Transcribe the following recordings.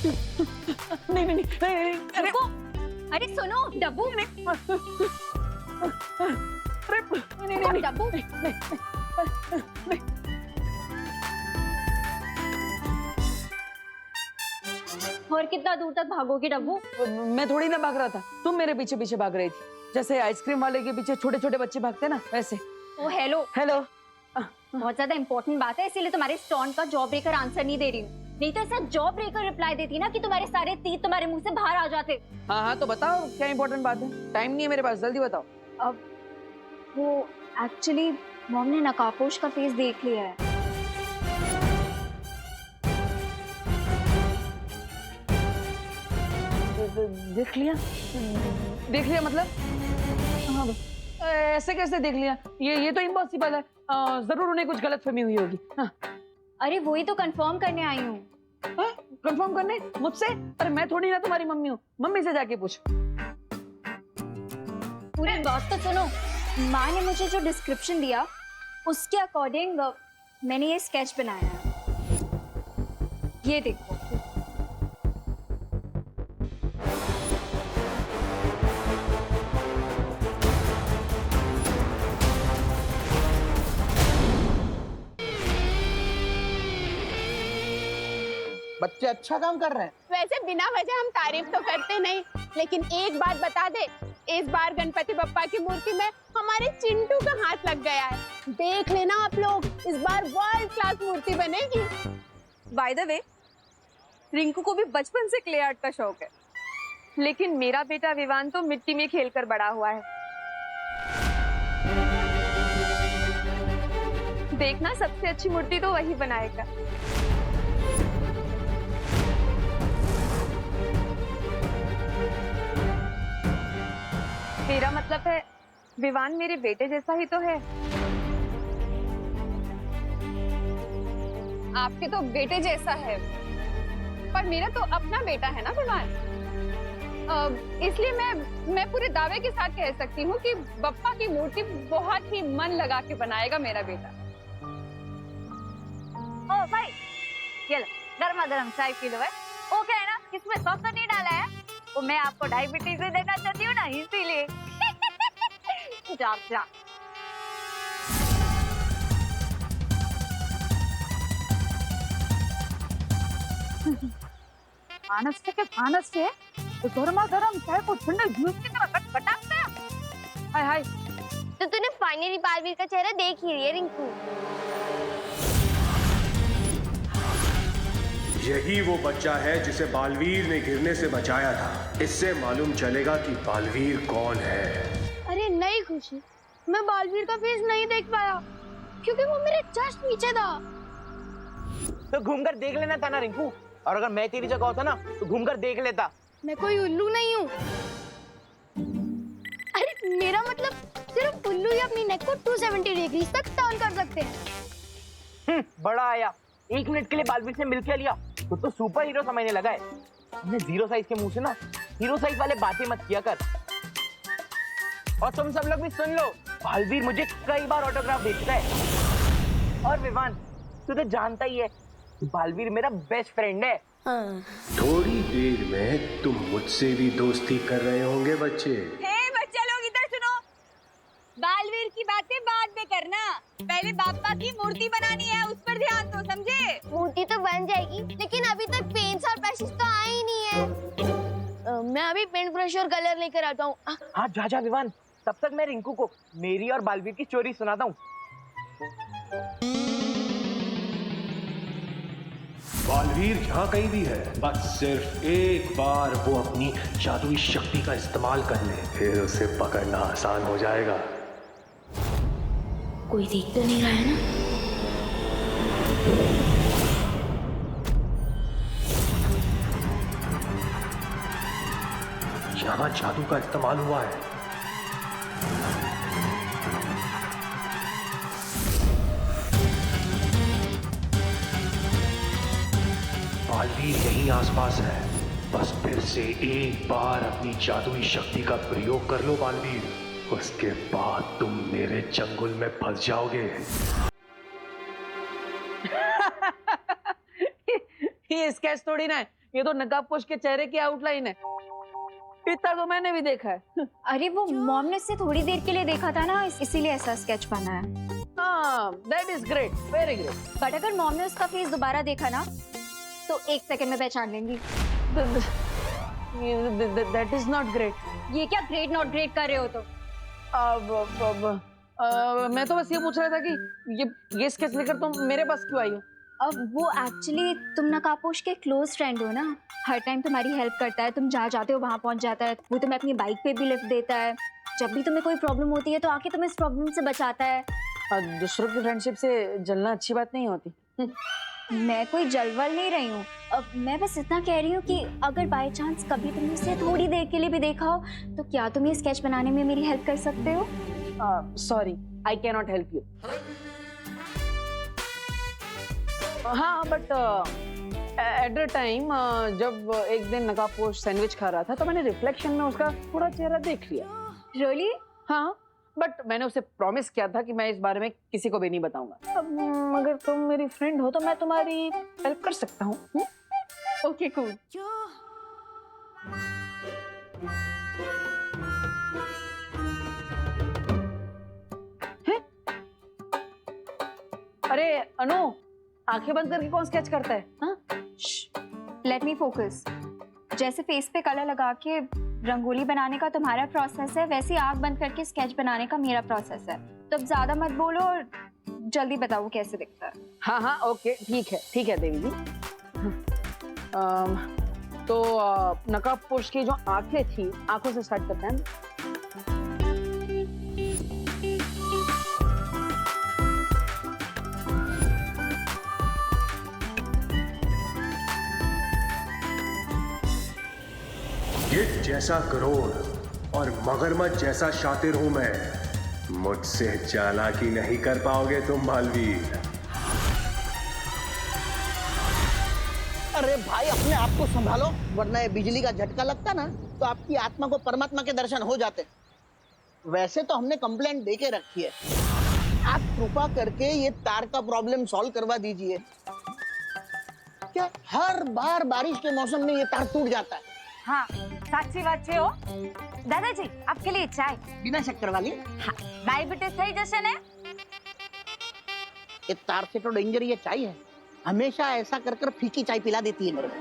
नहीं नहीं नहीं, नहीं, अरे रुको, अरे सुनो डब्बू, अरे नहीं नहीं नहीं, डब्बू, और कितना दूर तक भागोगे डब्बू? मैं थोड़ी ना भाग रहा था, तुम मेरे पीछे पीछे भाग रही थी, जैसे आइसक्रीम वाले के पीछे छोटे छोटे बच्चे भागते ना वैसे। ओ हेलो, हेलो। बहुत ज्यादा इंपॉर्टेंट बात है, इसीलिए तुम्हारे स्टोन का जॉब ब्रेकर आंसर नहीं दे रही हूँ। नहीं तो ऐसा जॉब ब्रेकर रिप्लाई देती ना कि तुम्हारे सारे तीत तुम्हारे मुंह से बाहर आ जाते। हाँ हाँ तो बताओ क्या इंपॉर्टेंट बात है, टाइम नहीं है मेरे पास, जल्दी बताओ। अब वो एक्चुअली मॉम ने नकाबपोश का फेस देख लिया है। देख लिया? देख लिया मतलब? हाँ, ऐसे कैसे देख लिया? ये तो इम्पॉसिबल है, जरूर उन्हें कुछ गलतफहमी हुई होगी। हाँ। अरे वही तो कंफर्म करने आई हूँ। कंफर्म करने मुझसे? अरे मैं थोड़ी ना तुम्हारी मम्मी हूँ, मम्मी से जाके पूछ। पूरी बात तो सुनो। माँ ने मुझे जो डिस्क्रिप्शन दिया उसके अकॉर्डिंग मैंने ये स्केच बनाया है, ये देखो। बच्चे अच्छा काम कर रहे हैं। वैसे बिना वजह हम तारीफ तो करते नहीं, लेकिन एक बात बता दे, इस बार गणपति बप्पा की मूर्ति में हमारे चिंटू का हाथ लग गया है। देख लेना आप लोग, इस बार वर्ल्ड क्लास मूर्ति बनेगी। बाय द वे, रिंकू को भी बचपन से क्ले आर्ट का शौक है, लेकिन मेरा बेटा विवान तो मिट्टी में खेलकर बड़ा हुआ है। देखना, सबसे अच्छी मूर्ति तो वही बनाएगा। मेरा मतलब है, विवान मेरे बेटे जैसा ही तो है। आपके तो बेटे जैसा है, पर मेरा तो अपना बेटा है ना विवान। इसलिए मैं पूरे दावे के साथ कह सकती हूँ कि बप्पा की मूर्ति बहुत ही मन लगा के बनाएगा मेरा बेटा। ओ भाई, ये लो गर्मा गर्म चाय पी लो है। वो क्या है ना, इसमें सॉस तो नहीं डाला है, वो मैं आपको डायबिटीज से देना चाहती हूँ ना, इसीलिए। जा जा। फानस से के फानस से तो गर्मा गर्म चाय को ठंडे जूस की तरह खटखटाते हैं। हाय हाय, तो तूने फाइनली बालवीर का चेहरा देख ही लिया रिंकू। यही वो बच्चा है जिसे बालवीर ने गिरने से बचाया था। इससे मालूम चलेगा कि बालवीर कौन है। अरे नहीं खुशी, मैं बालवीर का फेस नहीं देख पाया क्योंकि वो मेरे जस्ट पीछे था। तो घूमकर देख लेना था ना रिंकू, और अगर मैं तेरी जगह होता ना तो घूमकर देख लेता। मैं कोई उल्लू नहीं हूँ। अरे मेरा मतलब सिर्फ उल्लू ही अपनी नेक को 270 डिग्री तक टर्न कर सकते हैं। बड़ा आया, 1 मिनट के लिए बालवीर से मिल के लिया तो सुपर हीरो समझने लगा है। हमने 0 साइज के मुंह से ना हीरो साइज वाले बातें मत किया कर। और तुम सब लोग भी सुन लो, बालवीर मुझे कई बार ऑटोग्राफ दे चुका है। और विवान, तू तो जानता ही है बालवीर मेरा बेस्ट फ्रेंड है। थोड़ी देर में तुम मुझसे भी दोस्ती कर रहे होंगे बच्चे। हे बच्चे लोग इधर सुनो, बालवीर की बातें बाद में करना, पहले बाप्पा की मूर्ति बनानी है, उस पर ध्यान दो, समझे? मूर्ति तो बन जाएगी, लेकिन अभी तक पेंट्स और ब्रशेस तो आए ही नहीं है। मैं अभी पेंट ब्रश और कलर लेकर आता हूँ। हाँ जा जा विवान, तब तक मैं रिंकू को मेरी और बालवीर की स्टोरी सुनाता हूँ। बालवीर यहाँ कहीं भी है, बस सिर्फ एक बार वो अपनी जादुई शक्ति का इस्तेमाल कर ले, फिर उसे पकड़ना आसान हो जाएगा। कोई देख तो नहीं रहा है ना? यहाँ जादू का इस्तेमाल हुआ है। बालवीर यहीं आसपास है, बस फिर से एक बार अपनी जादुई शक्ति का प्रयोग कर लो बालवीर, उसके बाद तुम मेरे चंगुल में फंस जाओगे। ये स्केच थोड़ी ना है, ये तो नकाबपोश के चेहरे की आउटलाइन है। इतना तो मैंने भी देखा है। अरे वो मॉम ने उससे थोड़ी देर के लिए देखा था ना, इसीलिए ऐसा स्केच बना है। हाँ, that is great, very great. But अगर मॉम ने उसका फेस दोबारा देखा ना तो 1 सेकंड में पहचान लेंगी। That is not great. ये क्या ग्रेट नॉट ग्रेट कर रहे हो तुम? मैं तो बस ये पूछ रहा था कि ये स्केच लेकर तुम मेरे पास क्यों आई हो? अब वो एक्चुअली तुम नकाबपोश के क्लोज फ्रेंड हो ना, हर टाइम तुम्हारी हेल्प करता है, तुम जहाँ जाते हो वहाँ पहुँच जाता है, वो तुम्हें अपनी बाइक पे भी लिफ्ट देता है, जब भी तुम्हें कोई प्रॉब्लम होती है तो आके तुम्हें इस प्रॉब्लम से बचाता है। दूसरों की फ्रेंडशिप से जलना अच्छी बात नहीं होती। मैं कोई जलवल नहीं रही हूँ, अब मैं बस इतना कह रही हूँ कि अगर बाय चांस कभी तुमने उसे थोड़ी देर के लिए भी देखा हो तो क्या तुम ये स्केच बनाने में मेरी हेल्प कर सकते हो? Sorry, I can not help you. हाँ, बट एट द टाइम जब एक दिन नकाबपोश सैंडविच खा रहा था तो मैंने रिफ्लेक्शन में उसका थोड़ा चेहरा देख लिया। रियली? हाँ, बट मैंने उसे प्रॉमिस किया था कि मैं इस बारे में किसी को भी नहीं बताऊंगा। अब अगर तुम मेरी फ्रेंड हो तो मैं तुम्हारी हेल्प कर सकता हूँ। Okay cool. अरे अनु, आंखें बंद करके कौन स्केच करता है? हाँ? Let me focus. जैसे फेस पे कलर लगा के रंगोली बनाने का तुम्हारा प्रोसेस है, वैसे आंख बंद करके स्केच बनाने का मेरा प्रोसेस है। तो अब ज्यादा मत बोलो और जल्दी बताओ कैसे दिखता है। हाँ हाँ, ओके, ठीक है देवी जी। तो नकाबपोश की जो आंखें थी, आंखों से स्टार्ट करते हैं। गिद्ध जैसा करोड़ और मगरमच्छ जैसा शातिर हूं मैं, मुझसे चालाकी नहीं कर पाओगे तुम बालवीर। अरे भाई, अपने आप को संभालो, वरना ये बिजली का झटका लगता ना तो आपकी आत्मा को परमात्मा के दर्शन हो जाते। वैसे तो हमने कंप्लेंट दे के रखी है, आप कृपा करके ये तार का प्रॉब्लम सॉल्व करवा दीजिए। क्या हर बार बारिश के मौसम में ये तार टूट जाता है? हाँ, साक्षी बात छे हो। दादाजी, आपके लिए चाय। बिना शक्कर वाली? हाँ, डायबिटीज થઈ જશે ને? ये तार से तो डेंजर ये चाय है, हमेशा ऐसा कर कर फीकी चाय पिला देती है मेरे को।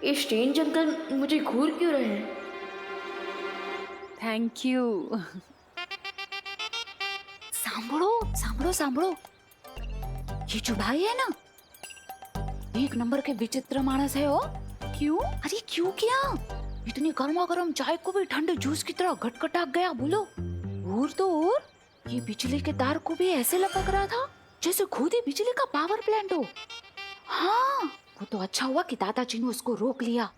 ये स्ट्रेंज अंकल मुझे घूर क्यों रहे हैं? Thank you. सांभळो सांभळो सांभळो, ये जो भाई है ना, 1 नंबर के विचित्र मानस है। हो क्यों? अरे क्यों क्या? इतनी गर्मा गर्म चाय को भी ठंडे जूस की तरह घटघटा गया। बोलो। और तो और ये बिजली के तार को भी ऐसे लपक रहा था जैसे खुद ही बिजली का पावर प्लांट हो। हाँ, वो तो अच्छा हुआ कि दादाजी ने उसको रोक लिया।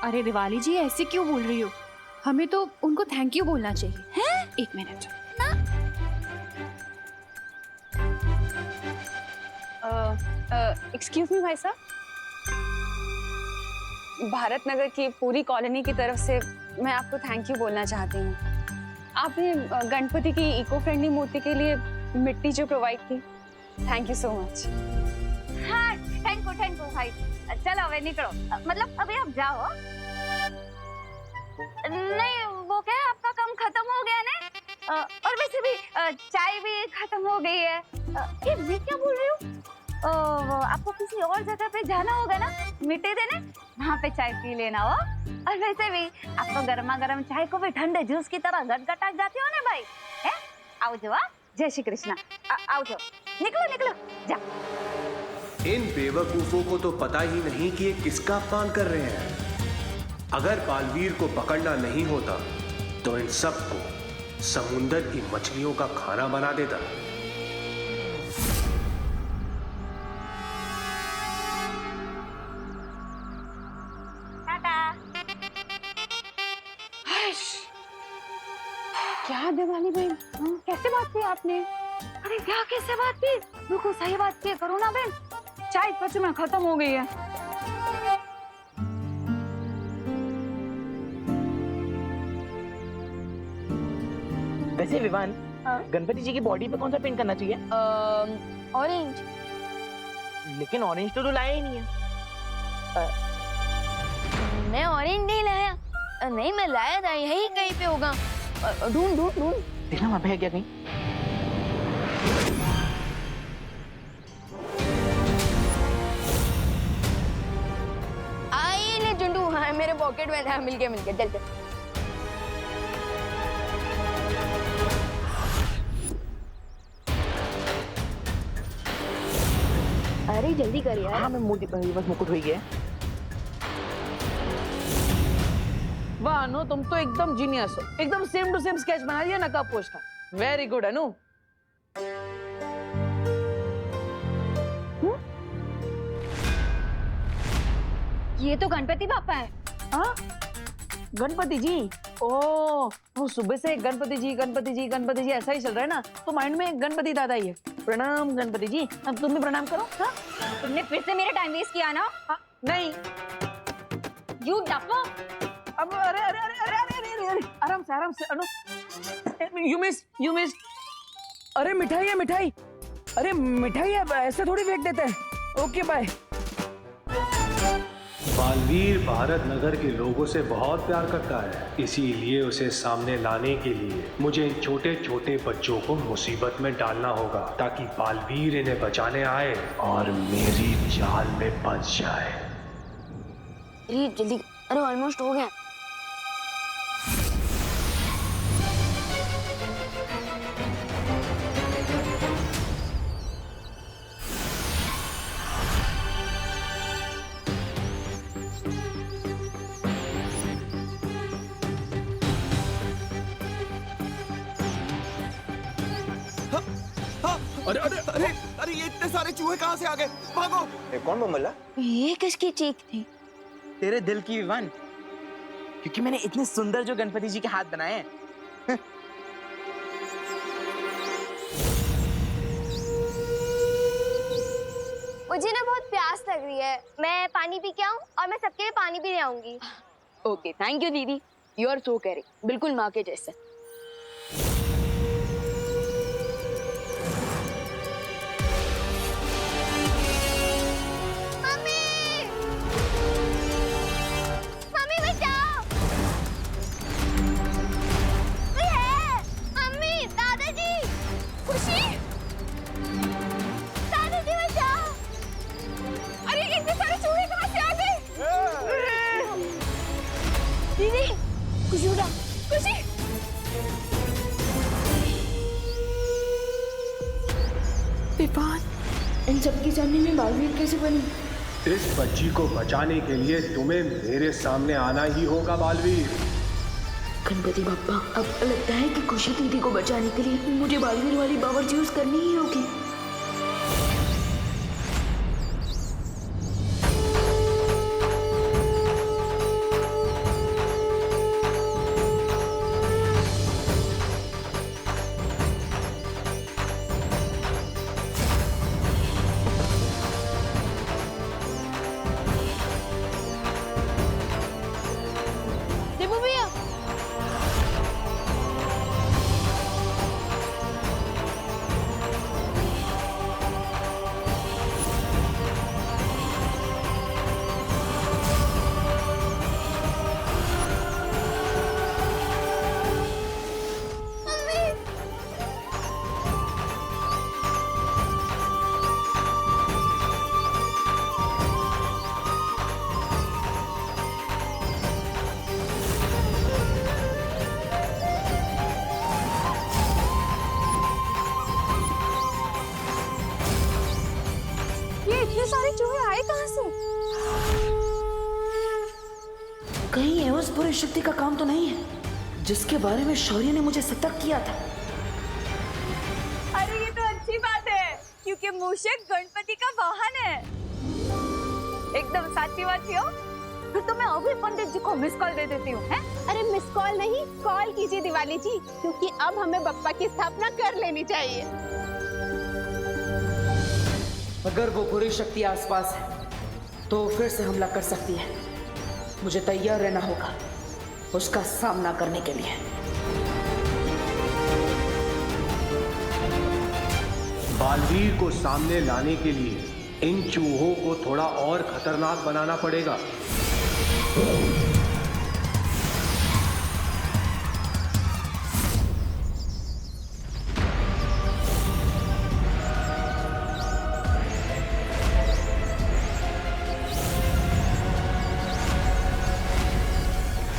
अरे दिवाली जी, ऐसे क्यों बोल रही हो? हमें तो उनको थैंक यू बोलना चाहिए। हैं? 1 मिनट। एक्सक्यूज मी भाई साहब, भारत नगर की पूरी कॉलोनी की तरफ से मैं आपको थैंक यू बोलना चाहती हूँ। आपने गणपति की इको फ्रेंडली मूर्ति के लिए मिट्टी जो प्रोवाइड की, थैंक यू सो मच। हाँ, थैंक यू भाई। चलो अब निकलो, मतलब अभी आप जाओ। नहीं, वो क्या है, आपका काम खत्म हो गया ना, और वैसे भी चाय भी खत्म हो गई है। ये मैं क्या बोल रही हूँ, आपको किसी और जगह पे जाना होगा ना मिट्टी देने, वहाँ पे चाय पी लेना हो। और वैसे भी आप तो गर्मा गर्म चाय को भी ठंडे जूस की तरह गटगटा जाते हो ना भाई। है, आओ जो। जय श्री कृष्णा। आओ जो, निकलो निकलो, जा। इन बेवकूफों को तो पता ही नहीं कि ये किसका अपमान कर रहे हैं। अगर बालवीर को पकड़ना नहीं होता तो इन सबको समुंदर की मछलियों का खाना बना देता। क्या दिवाली बहन, कैसे बात की आपने? अरे क्या कैसे बात की? बिल्कुल सही बात की, करो ना बहन। चाय सच में खत्म हो गई है। वैसे विवान, गणपति जी की बॉडी पे कौन सा पेंट करना चाहिए? ऑरेंज। लेकिन ऑरेंज तो लाया ही नहीं है। मैं ऑरेंज नहीं लाया। नहीं, मैं लाया था, यही कहीं पे होगा। ढूंढ ढूंढ ढूंढ। देखना वहाँ पे है क्या कहीं? आइए ले चुंटू, हाँ मेरे पॉकेट में था। मिल गया चल चल। अरे जल्दी कर यार। हाँ मैं मोदी बस मुकुट हो गया। वाह अनु, तुम तो एकदम जीनियस हो। एकदम सेम टू सेम स्केच बना दिया नकाब पोस्ट का। वेरी गुड अनु। ये तो गणपति पापा है। हाँ? गणपति जी? ओ, वो सुबह से गणपति जी ऐसा ही चल रहा है ना, तो माइंड में गणपति दादा ही है। प्रणाम गणपति जी। अब तुम भी प्रणाम करो। हाँ? तुमने फिर से मेरा टाइम वेस्ट किया ना? हाँ, नहीं। यू डफो। अब अरे आराम से अनु। You miss. अरे मिठाई है मिठाई। अरे मिठाई है, ऐसे थोड़ी फेंक देते हैं। Okay bye. बालवीर भारत नगर के लोगों से बहुत प्यार करता है, इसीलिए उसे सामने लाने के लिए मुझे इन छोटे छोटे बच्चों को मुसीबत में डालना होगा, ताकि बालवीर इन्हें बचाने आए और मेरी जाल में फंस जाए। अरे जल्दी, अरे ऑलमोस्ट हो गया। अरे ये इतने सारे चूहे कहाँ से आ गए? भागो! ये कौन बमला? ये किसकी चीख थी? तेरे दिल की विवान, क्योंकि मैंने इतने सुंदर जो गणपति जी के हाथ बनाए हैं। मुझे ना बहुत प्यास लग रही है, मैं पानी पी के आऊं और मैं सबके लिए पानी भी ले आऊंगी। ओके, थैंक यू दीदी। यू आर सो केयरिंग, बिल्कुल माँ के जैसे। इन सबकी जानने में बालवीर कैसे बनी? इस बच्ची को बचाने के लिए तुम्हें मेरे सामने आना ही होगा बालवीर। गणपति बप्पा, अब लगता है कि खुशी दीदी को बचाने के लिए मुझे बालवीर वाली पावर यूज करनी ही होगी। इतने सारे चूहे आए कहाँ से? कहीं ये उस बुरी शक्ति का काम तो नहीं है जिसके बारे में शौर्य ने मुझे सतर्क किया था। अरे ये तो अच्छी बात है, क्योंकि मूषक गणपति का वाहन है। एकदम साची बात हो। फिर तो मैं अभी पंडित जी को मिस कॉल दे देती हूँ। अरे मिस कॉल नहीं, कॉल कीजिए दिवाली जी, क्योंकि अब हमें बप्पा की स्थापना कर लेनी चाहिए। अगर वो बुरी शक्ति आसपास है तो फिर से हमला कर सकती है। मुझे तैयार रहना होगा उसका सामना करने के लिए। बालवीर को सामने लाने के लिए इन चूहों को थोड़ा और खतरनाक बनाना पड़ेगा।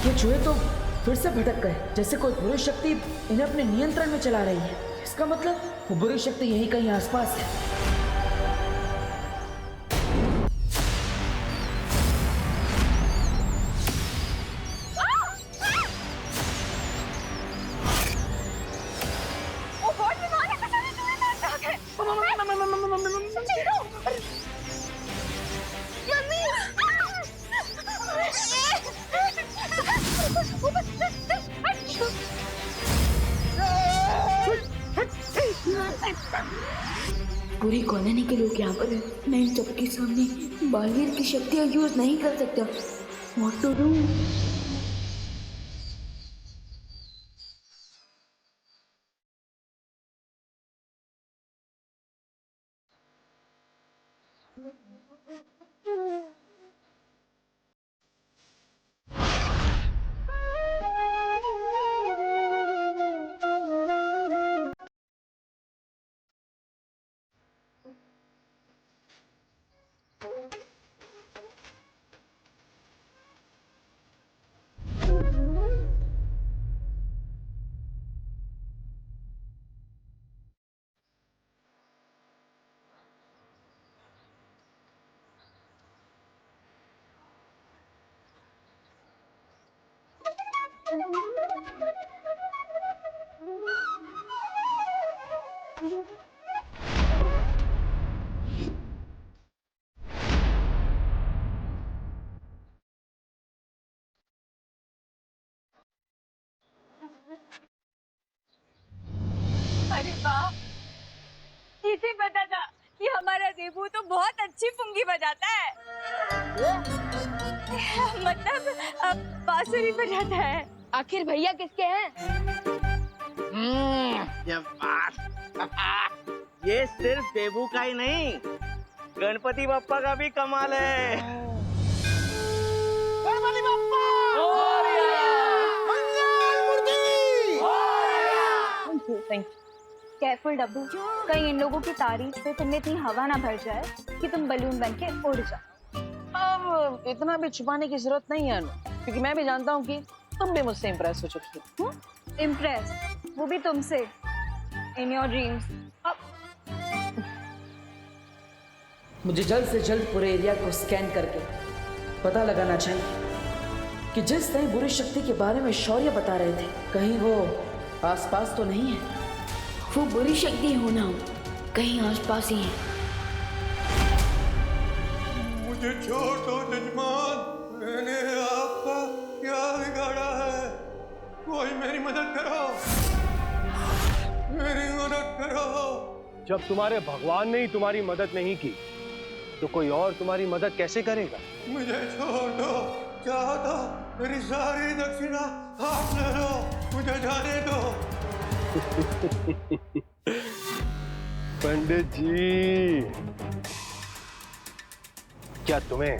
ये चूहे तो फिर से भटक गए, जैसे कोई बुरी शक्ति इन्हें अपने नियंत्रण में चला रही है। इसका मतलब वो बुरी शक्ति यहीं कहीं आसपास है। पूरी कॉलोनी के लोग यहाँ पर हैं। मैं इन सबके सामने बालवीर की शक्तियाँ यूज नहीं कर सकता। What to do? अरे वाह, किसे पता था कि हमारा देबू तो बहुत अच्छी पुंगी बजाता है। मतलब बांसुरी बजाता है। आखिर भैया किसके हैं? ये बात ये सिर्फ देबू का ही नहीं, गणपति बप्पा का भी कमाल है। गणपति बप्पा! केयरफुल डब्बू, कहीं इन लोगों की तारीफ से तुमने इतनी हवा ना भर जाए कि तुम बलून बन के उड़ जाओ। अब इतना भी छुपाने की जरूरत नहीं है अनु, क्योंकि मैं भी जानता हूँ कि तुम भी मुझसे इम्प्रेस हो चुकी हो। इम्प्रेस, वो भी तुमसे, इन योर ड्रीम्स। मुझे जल्द से जल्द पूरे एरिया को स्कैन करके पता लगाना चाहिए कि जिस नई बुरी शक्ति के बारे में शौर्य बता रहे थे, कहीं वो आसपास तो नहीं है। वो बुरी शक्ति हो ना हो, कहीं आसपास ही है। मुझे छोड़ दो जजमान, मैंने आपका क्या बिगाड़ा है? कोई मेरी मदद करो, मेरी मदद करो। जब तुम्हारे भगवान ने ही तुम्हारी मदद नहीं की तो कोई और तुम्हारी मदद कैसे करेगा? मुझे छोड़ दो, चाहो तो मेरी सारी दक्षिणा आप ले लो, मुझे जाने दो। पंडित जी, क्या तुम्हें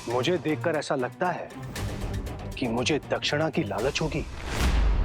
मुझे देखकर ऐसा लगता है कि मुझे दक्षिणा की लालच होगी?